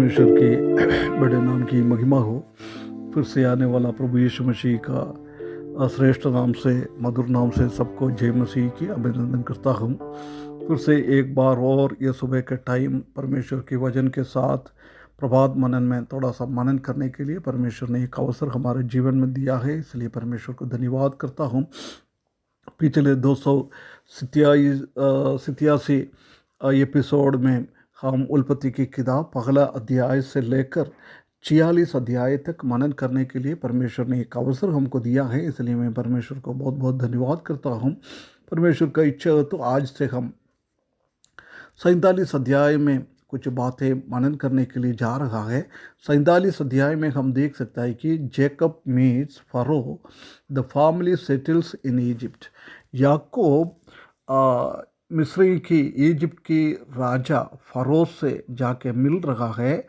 परमेश्वर के बड़े नाम की महिमा हो। फिर से आने वाला प्रभु यीशु मसीह का श्रेष्ठ नाम से, मधुर नाम से सबको जय मसीह की अभिनंदन करता हूँ। फिर से एक बार और ये सुबह के टाइम परमेश्वर के वचन के साथ प्रभात मनन में थोड़ा सा मनन करने के लिए परमेश्वर ने एक अवसर हमारे जीवन में दिया है, इसलिए परमेश्वर को धन्यवाद करता हूँ। पिछले 287 एपिसोड में हम उल्पत्ति की किताब पहला अध्याय से लेकर 46 अध्याय तक मनन करने के लिए परमेश्वर ने एक अवसर हमको दिया है, इसलिए मैं परमेश्वर को बहुत बहुत धन्यवाद करता हूँ। परमेश्वर का इच्छा हो तो आज से हम 47 अध्याय में कुछ बातें मनन करने के लिए जा रहा है। 47 अध्याय में हम देख सकता है कि Jacob meets Pharaoh, the family settles in Egypt. याकूब मिस्री की, इजिप्ट की राजा फरो से जाके मिल रहा है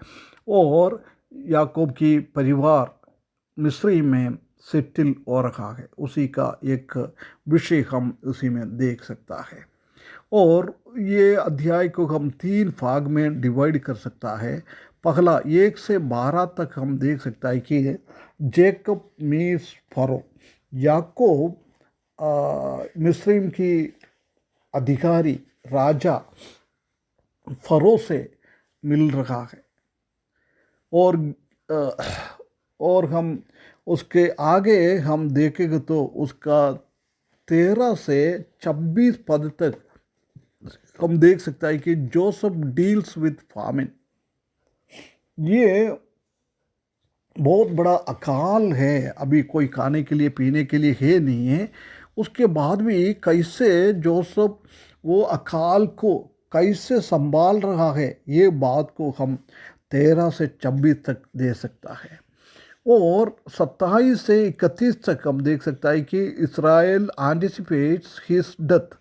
और याकूब की परिवार मिस्री में सेटल हो रहा है। उसी का एक विषय हम उसी में देख सकता है। और ये अध्याय को हम 3 भाग में डिवाइड कर सकता है। पहला 1 से 12 तक हम देख सकता है कि जेकब मीट्स फरो, याकूब मिस्र की अधिकारी राजा फरो से मिल रहा है। और हम उसके आगे हम देखेंगे तो उसका 13 से 26 पद तक हम देख सकता है कि जोसेफ डील्स विथ फामिन। ये बहुत बड़ा अकाल है, अभी कोई खाने के लिए पीने के लिए है नहीं है। उसके बाद भी कैसे जोसेफ वो अकाल को कैसे संभाल रहा है, ये बात को हम 13 से 26 तक दे सकता है। और 27 से 31 तक हम देख सकता है कि इस्राएल एंटिसिपेट्स हिज डेथ।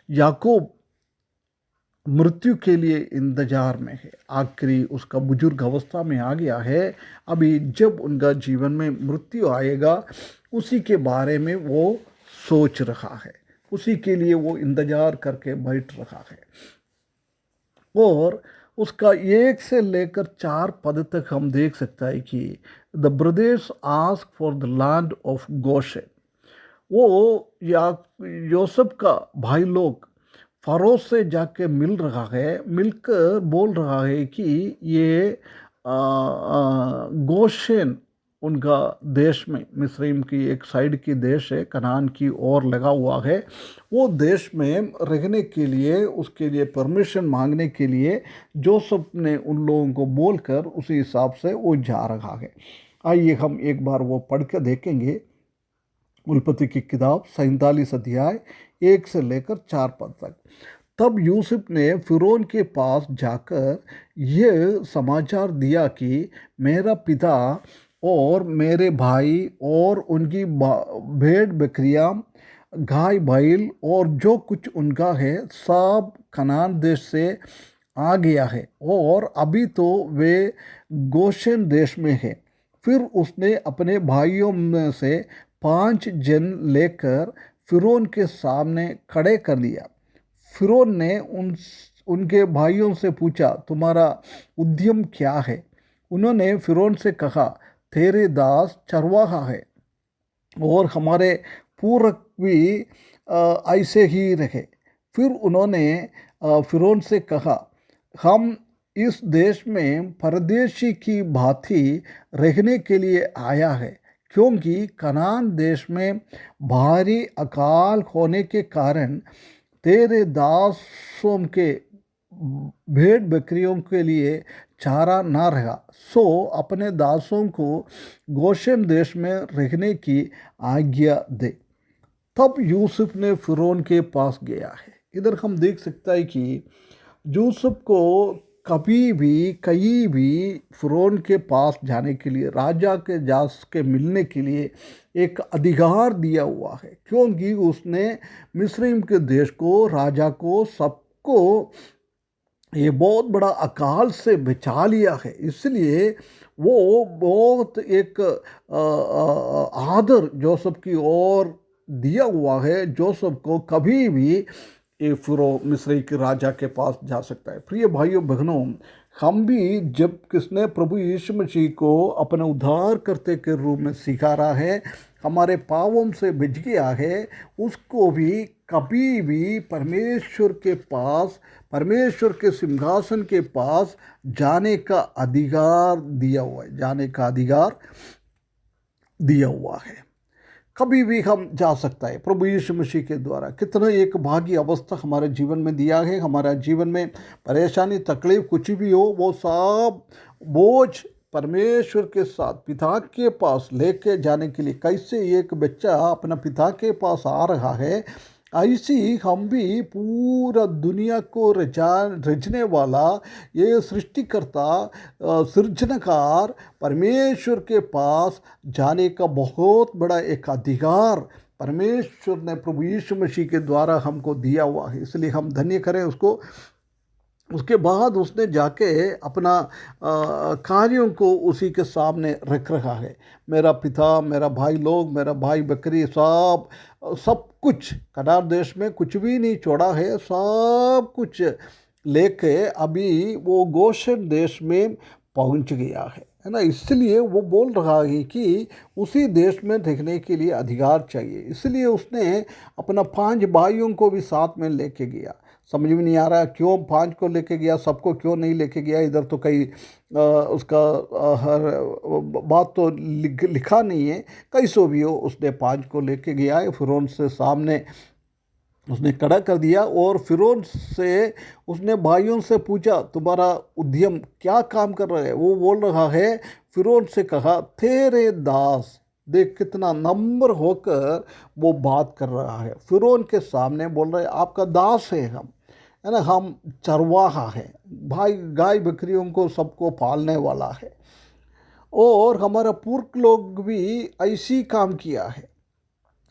याकूब मृत्यु के लिए इंतजार में है, आखिरी उसका बुजुर्ग अवस्था में आ गया है। अभी जब उनका जीवन में मृत्यु आएगा उसी के बारे में वो सोच रहा है, उसी के लिए वो इंतजार करके बैठ रहा है। और उसका 1 से लेकर 4 पद तक हम देख सकता है कि the brothers ask for the land of Goshen. वो या यूसुफ का भाई लोग फरो से जाके मिल रहा है, मिलकर बोल रहा है कि ये गोशेन उनका देश में, मिस्रईम की एक साइड की देश है, कनान की ओर लगा हुआ है, वो देश में रहने के लिए, उसके लिए परमिशन मांगने के लिए जोसेफ ने उन लोगों को बोलकर उसी हिसाब से वो जा रहा है। आइए हम एक बार वो पढ़ के देखेंगे। उल्पत्ति की किताब 47 अध्याय 1 से लेकर 4 पद तक। तब यूसुफ ने फिरौन के पास जाकर यह समाचार दिया कि मेरा पिता और मेरे भाई और उनकी भेड़ बकरियां, गाय बैल और जो कुछ उनका है सब कनान देश से आ गया है और अभी तो वे गोशेन देश में है। फिर उसने अपने भाइयों में से 5 जन लेकर फिरौन के सामने खड़े कर दिया। फिरौन ने उनके भाइयों से पूछा, तुम्हारा उद्यम क्या है? उन्होंने फिरौन से कहा, तेरे दास चरवाहा है और हमारे पूर्वज भी ऐसे ही रहे। फिर उन्होंने फिरौन से कहा, हम इस देश में परदेशी की भांति रहने के लिए आया है, क्योंकि कनान देश में भारी अकाल होने के कारण तेरे दासों के भेड़ बकरियों के लिए चारा ना रहा, सो अपने दासों को गोशेन देश में रहने की आज्ञा दे। तब यूसुफ ने फिरौन के पास गया है। इधर हम देख सकता है कि यूसुफ को कभी भी कहीं भी फिरौन के पास जाने के लिए, राजा के जास के मिलने के लिए एक अधिकार दिया हुआ है, क्योंकि उसने मिस्र के देश को, राजा को, सबको ये बहुत बड़ा अकाल से बचा लिया है। इसलिए वो बहुत एक आदर जोसेफ की ओर दिया हुआ है। जोसेफ को कभी भी ये फिरौन मिस्र के राजा के पास जा सकता है। प्रिय भाइयों बहनों, हम भी जब किसने प्रभु यीशु मसीह को अपने उद्धारकर्ता के रूप में स्वीकारा है, हमारे पापों से बच गया है, उसको भी कभी भी परमेश्वर के पास, परमेश्वर के सिंहासन के पास जाने का अधिकार दिया हुआ है, जाने का अधिकार दिया हुआ है। कभी भी हम जा सकता है प्रभु यीशु मसीह के द्वारा। कितना एक भाग्य अवस्था हमारे जीवन में दिया है। हमारा जीवन में परेशानी तकलीफ कुछ भी हो, वो सब बोझ परमेश्वर के साथ पिता के पास लेके जाने के लिए, कैसे एक बच्चा अपना पिता के पास आ रहा है, ऐसी हम भी पूरा दुनिया को रचने वाला ये सृष्टिकर्ता, सृजनकार परमेश्वर के पास जाने का बहुत बड़ा एक अधिकार परमेश्वर ने प्रभु यीशु मसीह के द्वारा हमको दिया हुआ है। इसलिए हम धन्य करें उसको। उसके बाद उसने जाके अपना कार्यों को उसी के सामने रख रखा है। मेरा पिता, मेरा भाई लोग, मेरा भाई बकरी, सब कुछ कनान देश में कुछ भी नहीं छोड़ा है, सब कुछ लेके अभी वो गोशेन देश में पहुंच गया है ना। इसलिए वो बोल रहा है कि उसी देश में रहने के लिए अधिकार चाहिए। इसलिए उसने अपना 5 भाइयों को भी साथ में लेके गया। समझ में नहीं आ रहा क्यों 5 को लेके गया, सबको क्यों नहीं लेके गया। इधर तो कहीं उसका हर बात तो लिखा नहीं है। कैसो भी हो, उसने 5 को लेके गया है। फिरौन से सामने उसने खड़ा कर दिया और फिरौन से उसने भाइयों से पूछा, तुम्हारा उद्यम क्या काम कर रहा है। वो बोल रहा है, फिरौन से कहा, तेरे दास। देख कितना नम्र होकर वो बात कर रहा है। फिरौन के सामने बोल रहे, आपका दास है हम, है ना, हम चरवाहा है, भाई गाय बकरियों को सबको पालने वाला है। और हमारा पूर्व लोग भी ऐसी काम किया है।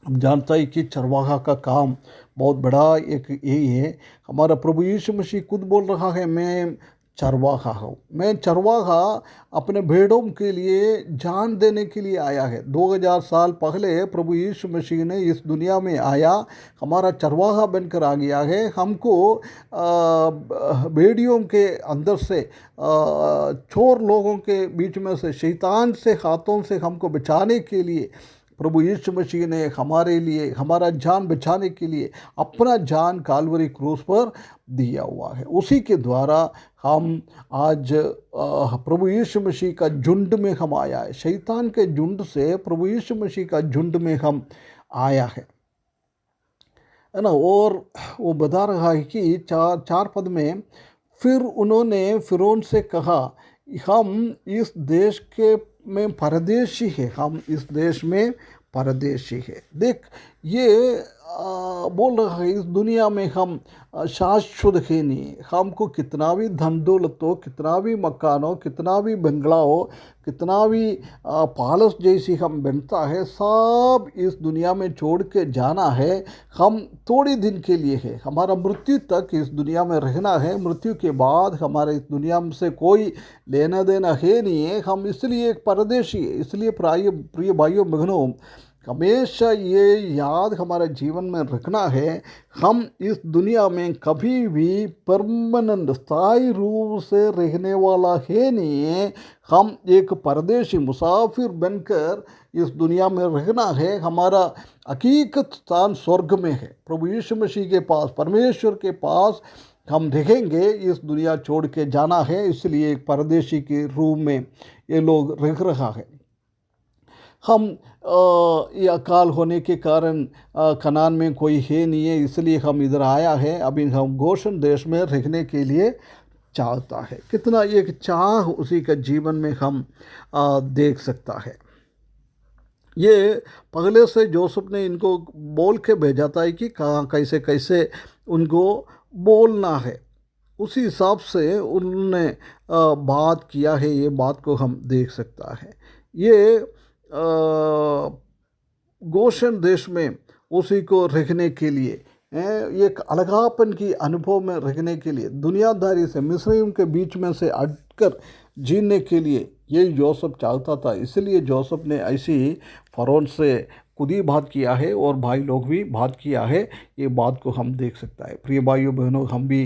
हम जानता है कि चरवाहा का काम बहुत बड़ा एक यही है। हमारा प्रभु यीशु मसीह खुद बोल रहा है, मैं चरवाहा हूँ। मैं चरवाहा अपने भेड़ों के लिए जान देने के लिए आया है। 2000 साल पहले प्रभु यीशु मसीह ने इस दुनिया में आया, हमारा चरवाहा बनकर आ गया है। हमको भेड़ियों के अंदर से, चोर लोगों के बीच में से, शैतान से हाथों से हमको बचाने के लिए प्रभु यीशु मसीह ने हमारे लिए, हमारा जान बचाने के लिए अपना जान काल्वरी क्रूस पर दिया हुआ है। उसी के द्वारा हम आज प्रभु यीशु मसीह का झुंड में हम आया है। शैतान के झुंड से प्रभु यीशु मसीह का झुंड में हम आया है ना। और वो बता रहा है कि 4 पद में, फिर उन्होंने फिरौन से कहा, हम इस देश के में परदेशी है, हम इस देश में परदेशी है। देख ये बोल रहा है, इस दुनिया में हम शाश्वत है नहीं। हमको कितना भी धन दौलत हो, कितना भी मकान हो, कितना भी बंगला हो, कितना भी पालस जैसी हम बनता है, सब इस दुनिया में छोड़ के जाना है। हम थोड़ी दिन के लिए है, हमारा मृत्यु तक इस दुनिया में रहना है। मृत्यु के बाद हमारे इस दुनिया से कोई लेना देना है नहीं है। हम इसलिए एक परदेशी है। इसलिए प्रिय भाइयों बहनों, हमेशा ये याद हमारे जीवन में रखना है, हम इस दुनिया में कभी भी परमानेंट स्थायी रूप से रहने वाला है नहीं है। हम एक परदेशी मुसाफिर बनकर इस दुनिया में रहना है। हमारा हकीकत स्थान स्वर्ग में है, प्रभु यीशु मसीह के पास, परमेश्वर के पास हम रहेंगे। इस दुनिया छोड़ के जाना है, इसलिए एक परदेशी के रूप में ये लोग रह रहा है। हम ये अकाल होने के कारण कनान में कोई है नहीं है, इसलिए हम इधर आया है। अभी हम गोशेन देश में रहने के लिए चाहता है। कितना एक चाह उसी का जीवन में हम देख सकता है। ये पहले से जोसेफ ने इनको बोल के भेजा था कि कहाँ कैसे कैसे उनको बोलना है, उसी हिसाब से उन्होंने बात किया है। ये बात को हम देख सकता है। ये गोशेन देश में उसी को रहने के लिए, एक अलगापन की अनुभव में रहने के लिए, दुनियादारी से, मिस्रियों के बीच में से हटकर जीने के लिए यही जोसेफ चाहता था। इसलिए जोसेफ ने ऐसी फरौन से खुद ही बात किया है और भाई लोग भी बात किया है। ये बात को हम देख सकता है। प्रिय भाइयों बहनों, हम भी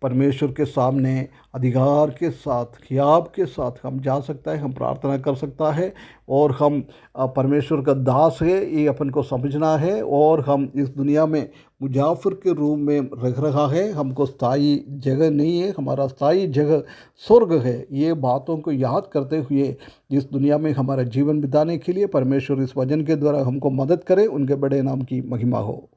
परमेश्वर के सामने अधिकार के साथ, खियाब के साथ हम जा सकता है, हम प्रार्थना कर सकता है। और हम परमेश्वर का दास है ये अपन को समझना है। और हम इस दुनिया में मुजाफिर के रूप में रह रहा है, हमको स्थायी जगह नहीं है, हमारा स्थायी जगह स्वर्ग है। ये बातों को याद करते हुए इस दुनिया में हमारा जीवन बिताने के लिए परमेश्वर इस वचन के द्वारा हमको मदद करे। उनके बड़े नाम की महिमा हो।